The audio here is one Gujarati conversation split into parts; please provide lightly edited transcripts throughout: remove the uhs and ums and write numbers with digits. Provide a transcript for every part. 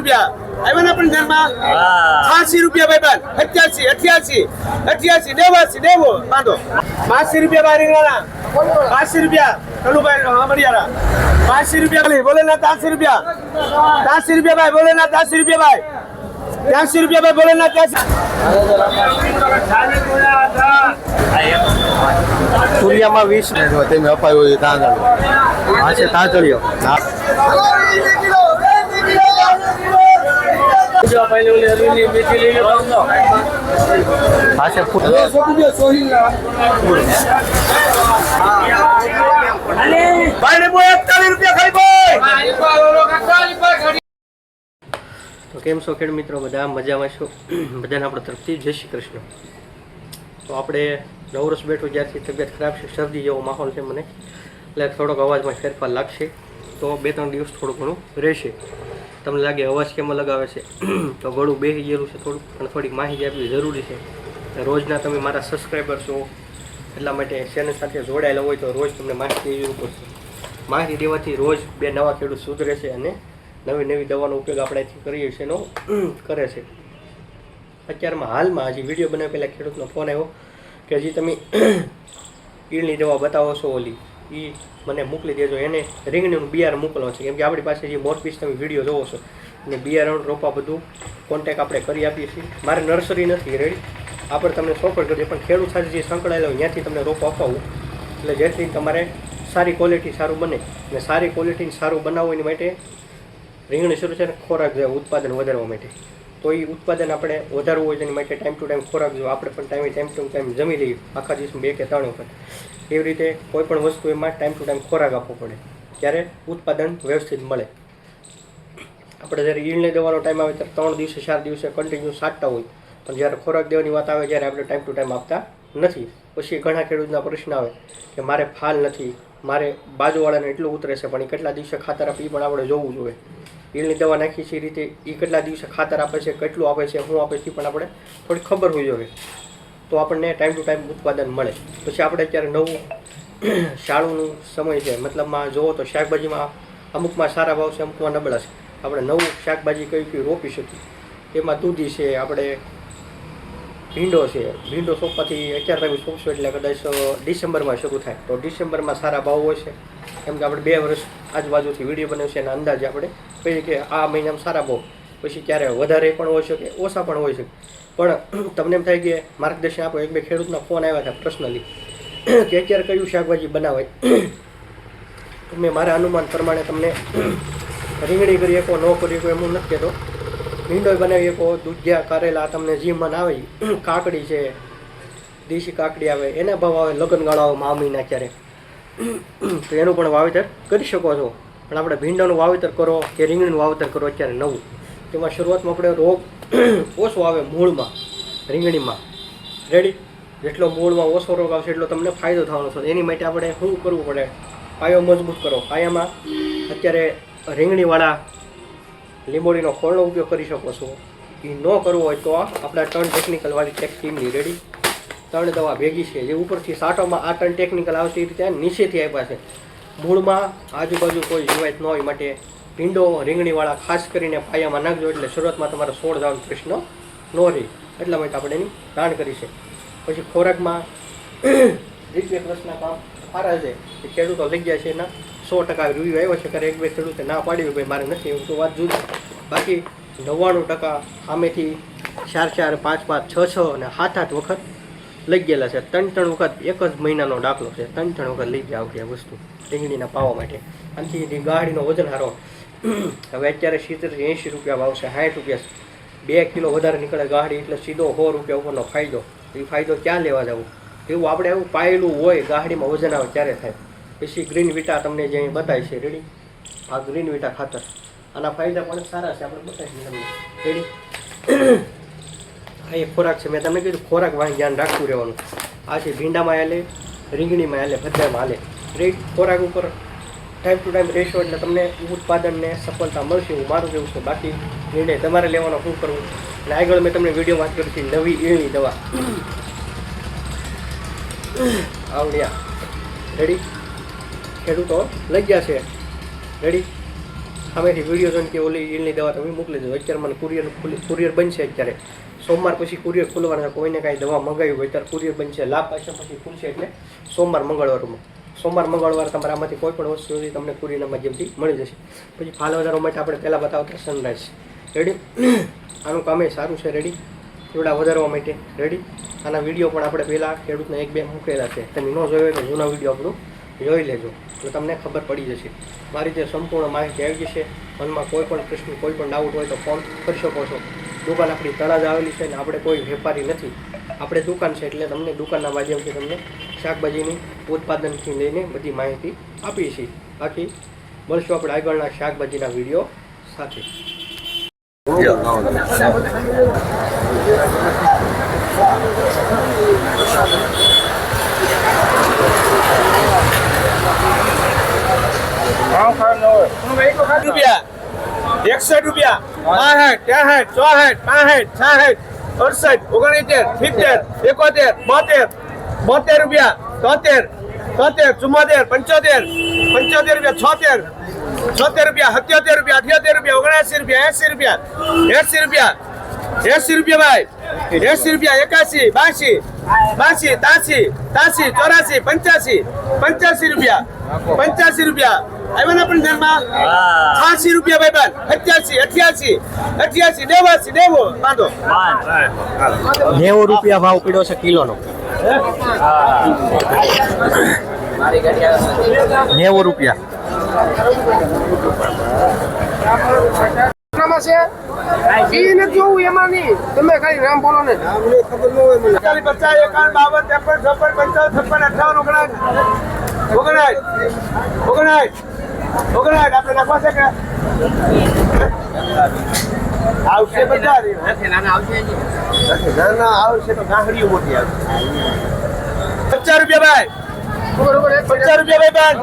રૂપિયા આવ્યા ને પણ ધ્યાનમાં 80 રૂપિયા ભાઈ બાદ 88 નેવો બાંધો 85 રૂપિયા બારી વાળા 85 રૂપિયા કલુભાઈ અમરિયારા 85 રૂપિયા ખાલી બોલેનાથ 80 રૂપિયા 80 રૂપિયા ભાઈ બોલેનાથ 80 રૂપિયા ભાઈ 80 રૂપિયા ભાઈ બોલેનાથ 80 સૂર્યામાં 20 તમે અપાયો એ તાંદળો આ છે તાંતળીઓ આ છે તો કેમ છો ખેડ મિત્રો બધા મજામાં છો બધાને આપણા તરફથી જય શ્રી કૃષ્ણ તો આપણે નવરસ બેઠું જ્યારથી તબિયત ખરાબ છે શરદી જેવો માહોલ છે મને એટલે થોડોક અવાજમાં ફેરફાર લાગશે તો 2-3 દિવસ થોડું ઘણું રહેશે તમને લાગે અવાજ કેમ અલગ આવે છે તો ગળું બેસી ગયેલું છે થોડું પણ થોડીક માહિતી આપવી જરૂરી છે રોજના તમે મારા સબસ્ક્રાઈબર છો એટલા માટે ચેનલ સાથે જોડાયેલા હોય તો રોજ તમને માહિતી જરૂર પડશે માહિતી દેવાથી રોજ 2 નવા ખેડૂત સુધરે છે અને નવી દવાનો ઉપયોગ આપણે અહીંથી કરીએ છીએ એનો કરે છે અત્યારમાં હાલમાં હજી વિડીયો બનાવ્યા પહેલાં ખેડૂતનો ફોન આવ્યો કે હજી તમે ઈળની દવા બતાવો છો ઓલી એ મને મોકલી દેજો એને રીંગણીનું બિયારણ મોકલવાનું છે કેમ કે આપણી પાસે જે મોરપીસ તમે વિડીયો જોવો છો અને બિયારણ રોપા બધું કોન્ટેક આપણે કરી આપીએ છીએ મારે નર્સરી નથી રેડી આપણે તમને સોફર કરીએ પણ ખેડૂત સાથે જે સંકળાયેલા હોય ત્યાંથી તમને રોપ અપાવું એટલે જેથી તમારે સારી ક્વોલિટી સારું બને અને સારી ક્વોલિટી સારું બનાવવું એની માટે રીંગણી શરૂ છે ને ખોરાક જોઈએ ઉત્પાદન વધારવા માટે તો એ ઉત્પાદન આપણે વધારવું હોય તેની માટે ટાઈમ ટુ ટાઈમ ખોરાક જો આપણે પણ ટાઈમ ટુ ટાઈમ જમી લઈએ આખા દિવસમાં 2 કે 3 વખત એવી રીતે કોઈ પણ વસ્તુ એમાં ટાઈમ ટુ ટાઈમ ખોરાક આપવો પડે ત્યારે ઉત્પાદન વ્યવસ્થિત મળે આપણે જ્યારે ઈળને દેવાનો ટાઈમ આવે ત્યારે 3 દિવસે 4 દિવસે કન્ટિન્યુ સાટતા હોય પણ જ્યારે ખોરાક દેવાની વાત આવે ત્યારે આપણે ટાઈમ ટુ ટાઈમ આપતા નથી પછી ઘણા ખેડૂતના પ્રશ્ન આવે કે મારે ફાલ નથી મારે બાજુવાળાને એટલું ઉતરે છે પણ એ કેટલા દિવસે ખાતર આપે એ પણ આપણે જોવું જોઈએ ઈળની દવા નાખી છે એ રીતે એ કેટલા દિવસે ખાતર આપે છે કેટલું આપે છે શું આપે છે પણ આપણે થોડી ખબર હોવી જોઈએ તો આપણને ટાઈમ ટુ ટાઈમ ઉત્પાદન મળે પછી આપણે અત્યારે નવું શાળુનું સમય છે મતલબમાં જુઓ તો શાકભાજીમાં અમુકમાં સારા ભાવ છે અમુકમાં નબળા છે આપણે નવું શાકભાજી કઈ રોપી શકીએ એમાં દૂધી છે આપણે ભીંડો સોંપવાથી અત્યારે તમે સોંપશો એટલે કદાચ ડિસેમ્બરમાં શરૂ થાય તો ડિસેમ્બરમાં સારા ભાવ હોય છે કેમ કે આપણે 2 વર્ષ આજુબાજુથી વિડીયો બનાવ્યો છે એના અંદાજે આપણે કહીએ કે આ મહિનામાં સારા ભાવ પછી ક્યારે વધારે પણ હોઈ શકે ઓછા પણ હોઈ શકે પણ તમને એમ થાય કે માર્ગદર્શન આપો 1-2 ખેડૂતના ફોન આવ્યા હતા પર્સનલી કે અત્યારે કયું શાકભાજી બનાવાય મેં મારા અનુમાન પ્રમાણે તમને રીંગણી કરી શકો ન કરી શકો એમ હું નથી કહેતો ભીંડો બનાવી શકો દૂધિયા કારેલા તમને જે મન આવે કાકડી છે દેશી કાકડી આવે એના ભાવ આવે લગ્નગાળાઓમાં આ મહિના ક્યારે તો એનું પણ વાવેતર કરી શકો છો પણ આપણે ભીંડાનું વાવેતર કરો કે રીંગણીનું વાવેતર કરો અત્યારે નવું તેમાં શરૂઆતમાં આપણે રોગ ઓછો આવે મૂળમાં રીંગણીમાં રેડી જેટલો મૂળમાં ઓછો રોગ આવશે એટલો તમને ફાયદો થવાનો છે એની માટે આપણે શું કરવું પડે પાયો મજબૂત કરો પાયામાં અત્યારે રીંગણીવાળા લીંબોળીનો ખોળનો ઉપયોગ કરી શકો છો એ ન કરવો હોય તો આપણા ટર્ન ટેકનિકલવાળી ટીમની રેડી 3 દવા ભેગી છે જે ઉપરથી સાટોમાં આ ટર્ન ટેકનિકલ આવશે એ રીતે નીચેથી આપ્યા છે મૂળમાં આજુબાજુ કોઈ જીવાત ન હોય માટે ભીંડો રીંગણીવાળા ખાસ કરીને પાયામાં નાખજો એટલે શરૂઆતમાં તમારો છોડ જવાનો પ્રશ્ન ન રહે એટલા માટે આપણે એની દાણ કરી છે પછી ખોરાકમાં 1-2 વર્ષના કામ સારા છે એ ખેડૂતો લઈ ગયા છે એના 100% રિવ્યૂ આવ્યો છે ત્યારે 1-2 ખેડૂતે ના પાડી ભાઈ મારે નથી એવું તો વાત જુદી બાકી 99% સામેથી 4-4 5-5 6-6 અને 7-8 વખત લઈ ગયેલા છે 3-3 વખત એક જ મહિનાનો દાખલો છે 3-3 વખત લઈ ગયા આવતી આ વસ્તુ રીંગણીના પાવા માટે આનાથી ગાડીનો વજન સારો હવે અત્યારે 70-80 રૂપિયા ભાવ છે 60 રૂપિયા 2 કિલો વધારે નીકળે ગાડી એટલે સીધો 100 રૂપિયા ઉપરનો ફાયદો એ ફાયદો ક્યાં લેવા જવું એવું આપણે એવું પાયેલું હોય ગાડીમાં વજન આવે ત્યારે થાય પછી ગ્રીન વિટા તમને જે અહીં બતાવી છે રેડી આ ગ્રીન વિટા ખાતર આના ફાયદા પણ સારા છે આપણે બતાવીએ તમને રેડી આ એક ખોરાક છે મેં તમને કીધું ખોરાક વાંહી ધ્યાન રાખતું રહેવાનું આ છે ભીંડામાં હાલે રીંગણીમાં હાલે બધામાં હાલે રેડ ખોરાક ઉપર ટાઈમ ટુ ટાઈમ રહેશો એટલે તમને ઉત્પાદનને સફળતા મળશે એવું મારું કેવું છે બાકી નિર્ણય તમારે લેવાનો શું કરવું અને આગળ મેં તમને વિડીયો વાત કરી હતી નવી ઈળની દવા આવડ્યા રેડી ખેડૂતો લઈ ગયા છે રેડી સામેથી વિડીયો જોઈને કે ઓલી ઈલની દવા તમે મોકલી દો. અત્યારે મને કુરિયર બનશે. અત્યારે સોમવાર પછી કુરિયર ખુલવાના. કોઈને કાંઈ દવા મંગાવી હોય ત્યારે કુરિયર બનશે. લાભ પાછળ પછી ખુલશે એટલે સોમવાર મંગળવાર તમારે આમાંથી કોઈ પણ વસ્તુ સુધી તમને કુરિયરના માધ્યમથી મળી જશે. પછી ફાલ વધારવા માટે આપણે પહેલાં બતાવતા સનરાઈઝ રેડી. આનું કામે સારું છે રેડી. થોડા વધારવા માટે રેડી. આના વિડીયો પણ આપણે પહેલાં ખેડૂતને 1-2 મૂકેલા છે. તમે ન જોયો હોય તો જૂના વિડીયો આપણું જોઈ લેજો એટલે તમને ખબર પડી જશે. મારી જે સંપૂર્ણ માહિતી આવી જશે. મનમાં કોઈ પણ પ્રશ્ન કોઈ પણ ડાઉટ હોય તો ફોન કરી શકો છો. દુકાન આપણી તળાજ આવેલી છે ને આપણે કોઈ વેપારી નથી. આપણે દુકાન છે એટલે તમને દુકાનના માધ્યમથી તમને શાકભાજીની ઉત્પાદનથી લઈને બધી માહિતી આપીએ છીએ. બાકી મળશું આપણે આગળના શાકભાજીના વિડીયો સાથે. રૂપિયા 61 રૂપિયા 62 63 64 65 68 69 70 રૂપિયા 73 74 75 રૂપિયા 76 રૂપિયા 77 રૂપિયા 78 રૂપિયા 79 રૂપિયા 80 રૂપિયા ભાઈ 80 રૂપિયા 81 82 83 85 રૂપિયા 85 રૂપિયા આવ્યા ને પણ ધ્યાનમાં 86 રૂપિયા ભાઈ બાદ 87 88 89 બાંધો 90 રૂપિયા ભાવ પીડ્યો છે કિલોનો. 90 રૂપિયા એમાં નહીં તમે કઈ નામ બોલો ને. ખબર ન હોય મને 50 51 52 53 આપણે નાખવા છે કે આવશે બધા ના આવશે તો ગાંહડીઓ મોટી આવશે 50 રૂપિયા ભાઈ 50 રૂપિયા ભાઈ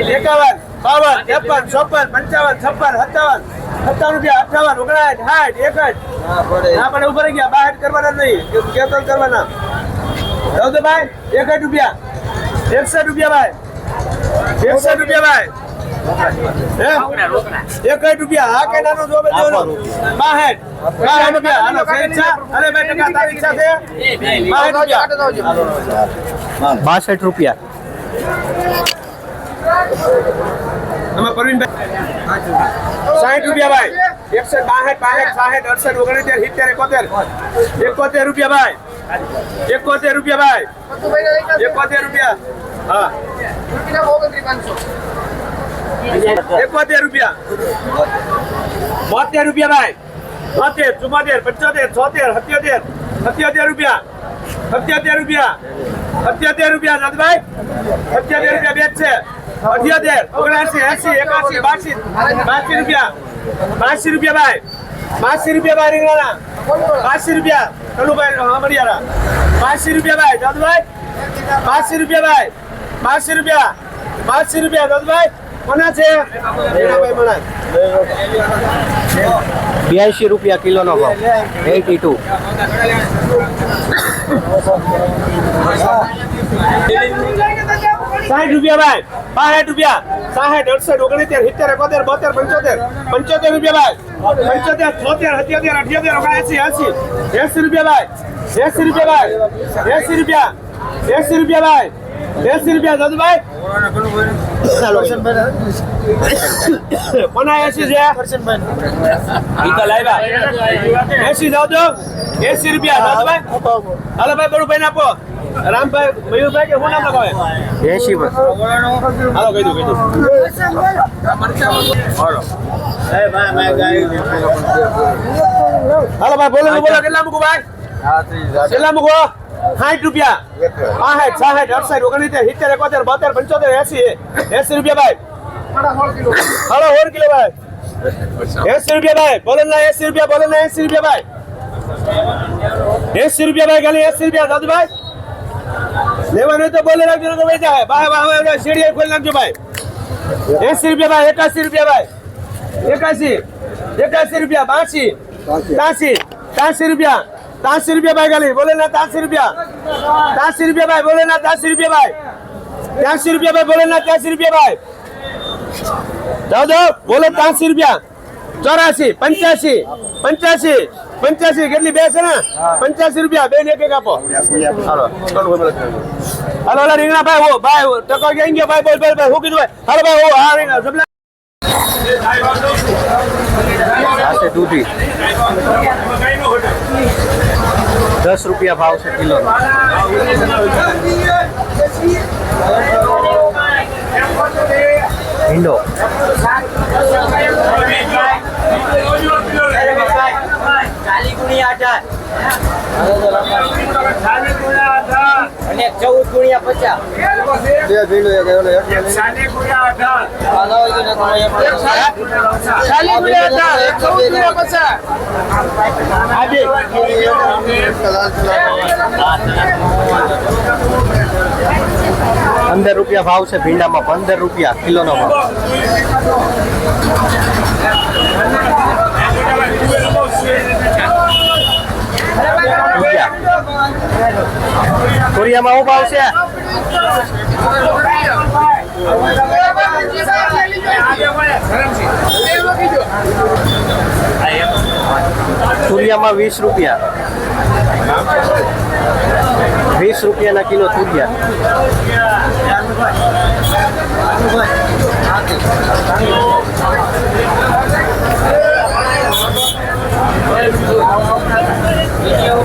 51 52 53 57 આપણે ઉપર ગયા બહાર કરવાના નહીં કેતન કરવાના. તો ભાઈ 61 રૂપિયા 61 રૂપિયા ભાઈ 61 રૂપિયા ભાઈ 61 રૂપિયા. હા કે નાનો જોવે દેવાનો 62 રૂપિયા. હાલો ઈચ્છા અરે ભાઈ ટકા તારી ઈચ્છા છે 62 રૂપિયા. આમાં પરવીનભાઈ 60 રૂપિયા ભાઈ 162 65 66 68 રૂપિયા ભાઈ 71 રૂપિયા ભાઈ 71 રૂપિયા. હા 71 રૂપિયા 72 રૂપિયા ભાઈ 73 74 75 77 રૂપિયા 77 રૂપિયા 77 રૂપિયા દાદભાઈ 77 રૂપિયા બેચ છે 78 79 80 81 82 રૂપિયા 82 રૂપિયા ભાઈ 82 રૂપિયા ભાઈ રીંગણાના 82 રૂપિયા કનુભાઈ અમરિયારા 82 રૂપિયા ભાઈ દાદભાઈ 82 રૂપિયા ભાઈ 82 રૂપિયા 82 રૂપિયા દાદભાઈ કોના છે રીંગણાભાઈ મણા 82 રૂપિયા કિલોનો ભાવ 82. 60 રૂપિયા ભાઈ 65 રૂપિયા 60 68 69 70 75 રૂપિયા ભાઈ 75 રૂપિયા 80 રૂપિયા ભાઈ 80 રૂપિયા 80 રૂપિયા ભાઈ 80 રૂપિયા દાદુભાઈ કોના 80 છે ઈકા લાવ્યા 80 જાવ તો 80 રૂપિયા દાદુભાઈ હાલો ભાઈ બડું ભાઈ આપો રામભાઈ મયુરભાઈ કે શું નામ લગાવે 80 હાલો કહી દઉં હાલો હાલો ભાઈ બોલો કેટલા મૂકું ભાઈ કેટલા મૂકો 60 રૂપિયા 65 66 68 69 70 72 75 80 રૂપિયા ભાઈ હાલો 1 કિલો ભાઈ 80 રૂપિયા ભાઈ બોલો ના 80 રૂપિયા બોલો ના 80 રૂપિયા ભાઈ 80 રૂપિયા ભાઈ ખાલી 80 રૂપિયા દાદુભાઈ લેવાનું તો બોલે રાખજો તો ભાઈ જાય ભાઈ સીડી ખોલી નાખજો ભાઈ 80 રૂપિયા ભાઈ 81 રૂપિયા ભાઈ 81 રૂપિયા 82 83 રૂપિયા 83 રૂપિયા ભાઈ ખાલી બોલે ના 83 રૂપિયા 83 રૂપિયા ભાઈ બોલે ના 83 રૂપિયા ભાઈ 83 રૂપિયા ભાઈ બોલે ના 83 રૂપિયા ભાઈ જાઓ જાઓ બોલો 83 રૂપિયા 84 85 85 85 કેટલી બે છે ને 85 રૂપિયા બે ને એક આપો હાલો હાલો હાલો રીંગણા ભાઈ હો ભાઈ ટકો ક્યાં ગયા ભાઈ બોલ બોલ ભાઈ હું કીધું ભાઈ હાલો ભાઈ હો હા રીંગણા જબલા આ છે દૂધી 10 રૂપિયા ભાવ છે કિલો ભીંડો અને 14 ₹15 ભાવ છે ભીંડામાં 15 રૂપિયા કિલોનો ભાવ કોરિયામાં શું ભાવ છે તુરિયામાં 20 રૂપિયા 20 રૂપિયાના કિલો તુરિયા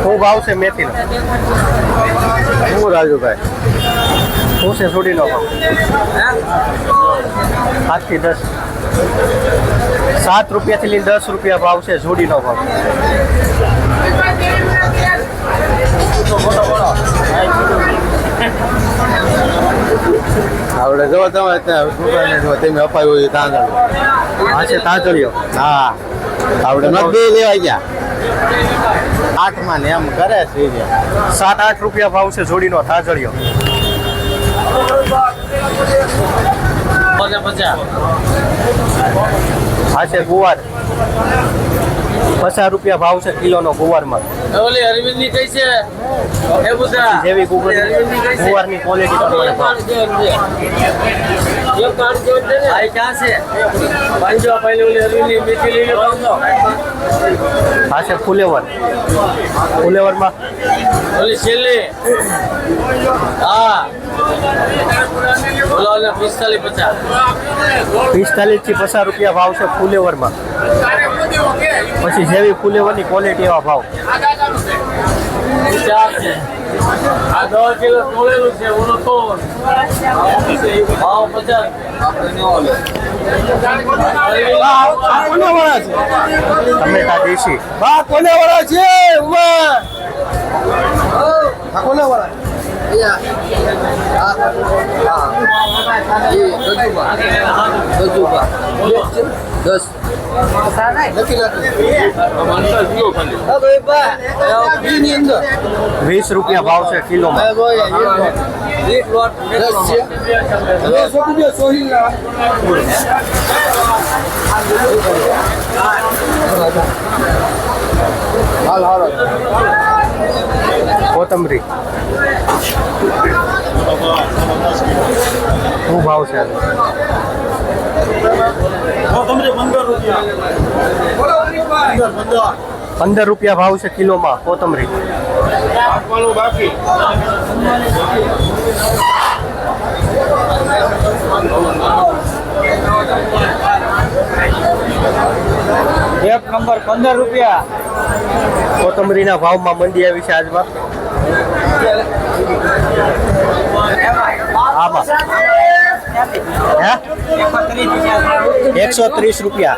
શું ભાવ છે મેથીનો શું રાજુભાઈ શું છે સોડીનો ભાવ 7 થી 10 7 રૂપિયાથી લઈને 10 રૂપિયા ભાવ છે જોડીનો ભાવ આપણે જો તમે અપાયું હોય તાંદળ આ છે તાંતળીઓ હા આપણે નદી લેવા ગયા 8 ને એમ કરે છે 7-8 રૂપિયા ભાવ છે જોડીનો તાંતળીઓ આ છે ગુવાર 50 રૂપિયા ભાવ છે કિલોનો ગુવારમાં ઓલી અરવિંદની કઈ છે એ બધા જેવી ગુવારની ક્વોલિટી પ્રમાણે ભાવ ये कार्ड जो दे ना आई क्या से पंजो पहले वाले अरविंद मीठी ले लो આ છે ફુલેવર ફુલેવરમાં ओली छेले हां बोलो ने 45 50 45 થી 50 રૂપિયા ભાવ છે ફુલેવરમાં પછી જેવી ફુલેવરની ક્વોલિટી એવા ભાવ 50 છે આ 2 કિલો તોળેલું છે ઓનો તો ભાવ 50 ટમેટા દેશી બા કોને વાળા છે ઉમા આ કોના વાળા ₹20 રૂપિયા ભાવ છે કિલોમાં કોથમરી શું ભાવ છે 15 રૂપિયા ભાવ છે કિલોમાં કોથમરી एक नंबर 15 रुपया કોથમરીના ભાવમાં મંદી આવી છે આજમાં આમાં હે 130 રૂપિયા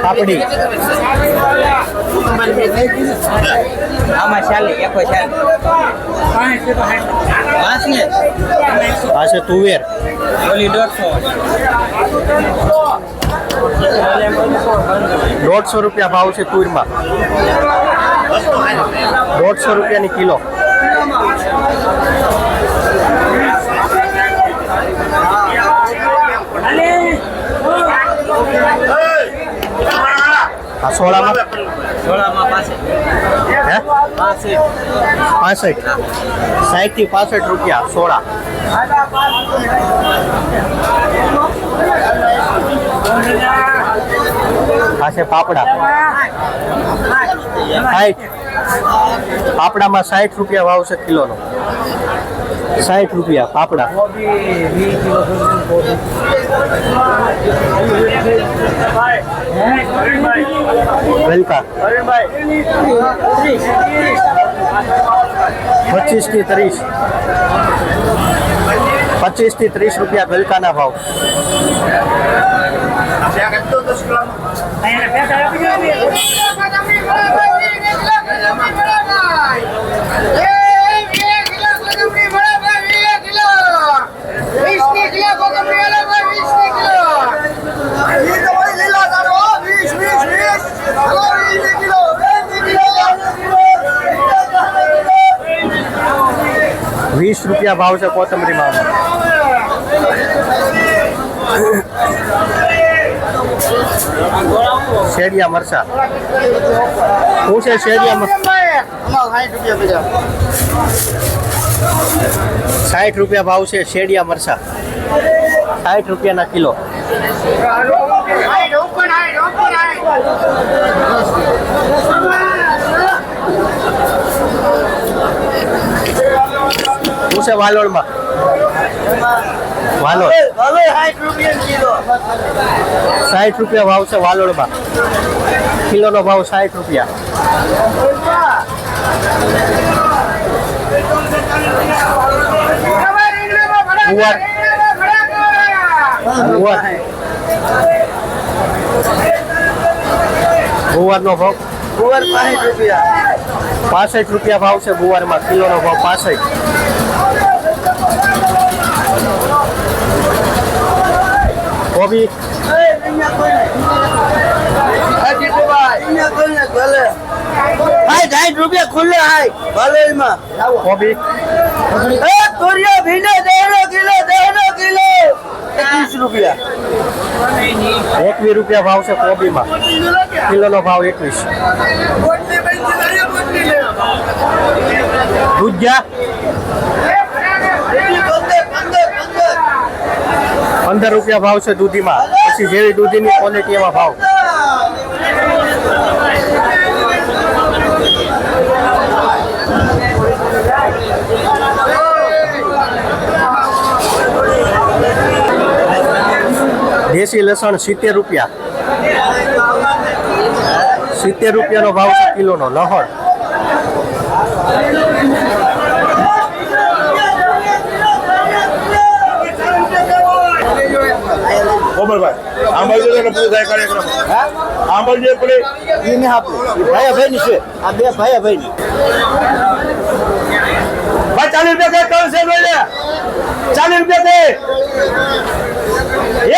પાપડી आमा चाले एको चाले पांच ने આ છે તુવેર ओली 150 રૂપિયા ભાવ છે તુરમાં 150 રૂપિયાની કિલો આ સોળામાં સોળામાં પાસે હે પાસે 65 60 થી 65 રૂપિયા સોળા. આ છે પાપડા 60 પાપડામાં 60 રૂપિયા ભાવ છે કિલોનો. 60 રૂપિયા પાપડા. ગલકા 25 થી 30 25 થી 30 રૂપિયા ગલકાના ભાવ. ₹20 ભાવ છે કોથમરીમાં. શેરિયા મરચા શું છે? શેરિયા મરચા 60 રૂપિયા ભાવ છે. શેરિયા મરચા 60 રૂપિયાના કિલો. શું છે વાલોડમાં? વાલોડ 60 રૂપિયા ભાવ છે વાલોડમાં. કિલોનો ભાવ 60 રૂપિયા. ગુવાર ગુવારનો ભાવ 65 રૂપિયા ભાવ છે ગુવારમાં. કિલોનો ભાવ 65. કોબી 60 રૂપિયા ખુલ્લે હાય વાલોડમાં. કોબી 21 રૂપિયા. 21 રૂપિયા ભાવ છે કોબીમાં. કિલોનો ભાવ 21. દૂધિયા 15 રૂપિયા ભાવ છે દૂધીમાં. પછી જેવી દૂધીની ક્વોલિટી એવા ભાવ. દેશી લસણ 70 રૂપિયા. 70 રૂપિયાનો ભાવ છે કિલોનો લહણ. ભાઈ છે આ બે ભાઈ ની 40 રૂપિયા કણ છે બોલે 40 રૂપિયા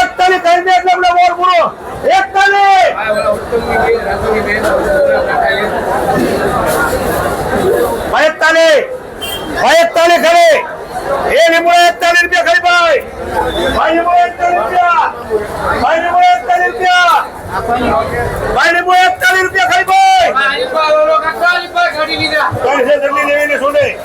એક તાલી કરી દે એટલે આપણે બોર પૂરો. એક તાલી 41 ખરી એ લીંબુ 41 રૂપિયા ખરી ભાઈ લીંબુ 41 રૂપિયા લીંબુ 41 રૂપિયા લીંબુ 41 રૂપિયા ખરી ભાઈ લેવીને શું નહીં